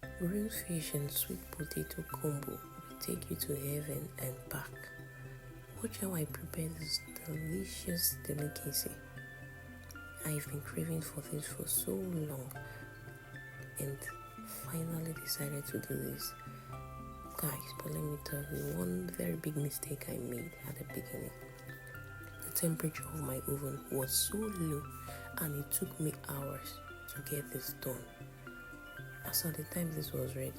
Grilled fish and sweet potato combo will take you to heaven and back. Watch how I prepare this delicious delicacy. I've been craving for this for so long and finally decided to do this. Guys, but let me tell you one very big mistake I made at the beginning. The temperature of my oven was so low and it took me hours to get this done. As at the time this was ready,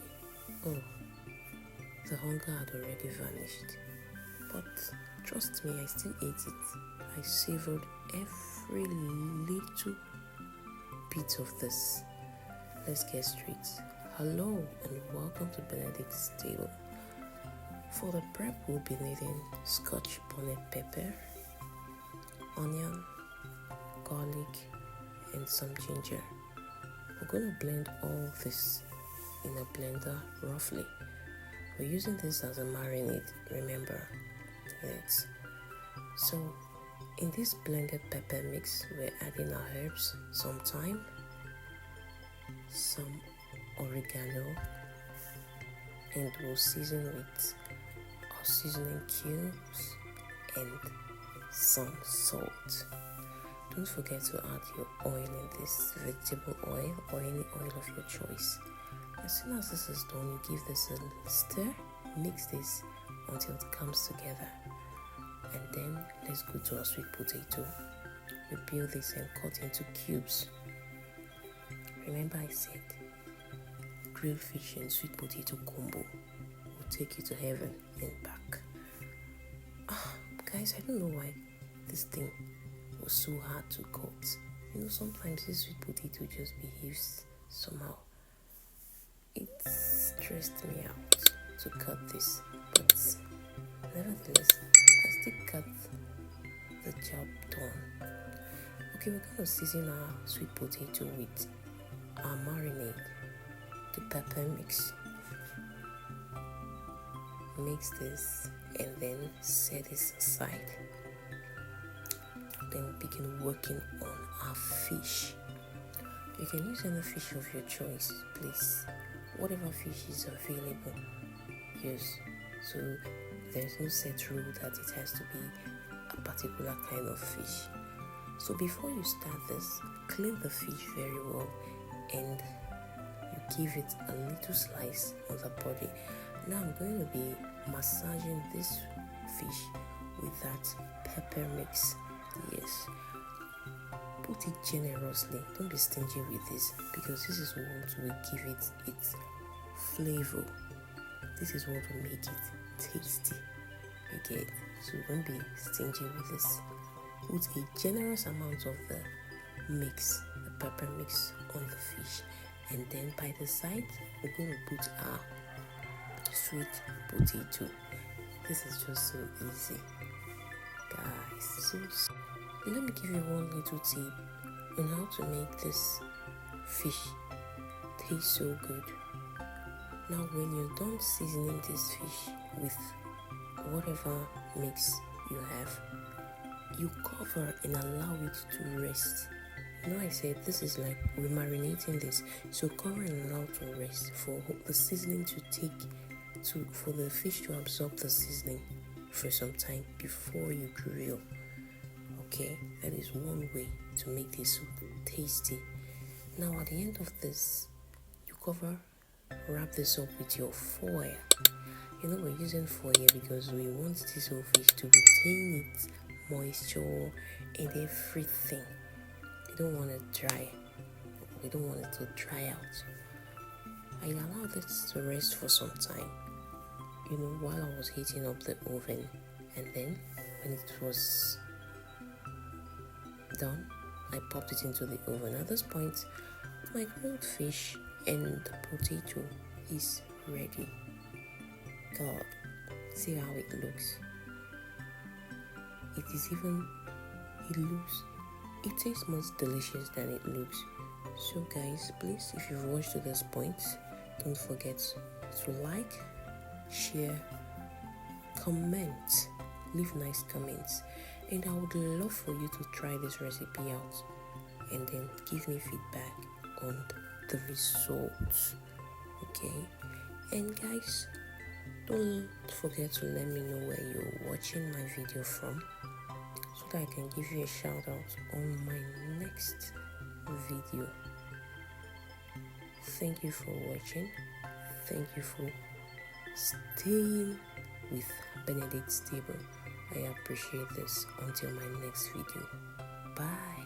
the hunger had already vanished. But trust me, I still ate it. I savored every little bit of this. Let's get straight. Hello and welcome to BENEDICT'S table. For the prep, we'll be needing Scotch bonnet pepper, onion, garlic, and some ginger. We're going to blend all this in a blender roughly. We're using this as a marinade, remember? Yes. So, in this blended pepper mix, we're adding our herbs, some thyme, some oregano, and we'll season with our seasoning cubes and some salt. Don't forget to add your oil in this, vegetable oil or any oil of your choice. As soon as this is done, you give this a stir, mix this until it comes together. And then let's go to our sweet potato. We peel this and cut into cubes. Remember I said grilled fish and sweet potato combo will take you to heaven and back. Guys, I don't know why this thing was so hard to cut. Sometimes this sweet potato just behaves somehow. It stressed me out to cut this, but nevertheless, I still cut the job done. Okay, we're going to season our sweet potato with our marinade, the pepper mix. Mix this and then set this aside. Then we begin working on our fish. You can use any fish of your choice, please. Whatever fish is available, use. So there's no set rule that it has to be a particular kind of fish. So before you start this, clean the fish very well and you give it a little slice on the body. Now I'm going to be massaging this fish with that pepper mix. Yes, put it generously. Don't be stingy with this because this is what will give it its flavor. This is what will make it tasty. You get? So don't be stingy with this. Put a generous amount of the mix, the pepper mix, on the fish, and then by the side we're going to put our sweet potato. This is just so easy, guys. So let me give you one little tip on how to make this fish taste so good. Now when you're done seasoning this fish with whatever mix you have, you cover and allow it to rest. I said this is like we're marinating this, so cover and allow to rest for the seasoning for the fish to absorb the seasoning for some time before you grill. Okay, that is one way to make this soup tasty. Now at the end of this, you wrap this up with your foil. We're using foil because we want this whole fish to retain its moisture and everything. We don't want it dry. We don't want it to dry out. I allowed this to rest for some time, while I was heating up the oven. And then when it was done, I popped it into the oven. At this point, my grilled fish and the potato is ready. God, see how it looks. It tastes much delicious than it looks. So guys, please, if you've watched to this point, don't forget to like, share, comment, leave nice comments, and I would love for you to try this recipe out and then give me feedback on the results. Okay. Okay, and guys, don't forget to let me know where you're watching my video from, so that I can give you a shout out on my next video. Thank you for watching. Thank you for staying with Benedict's table. I appreciate this. Until my next video. Bye.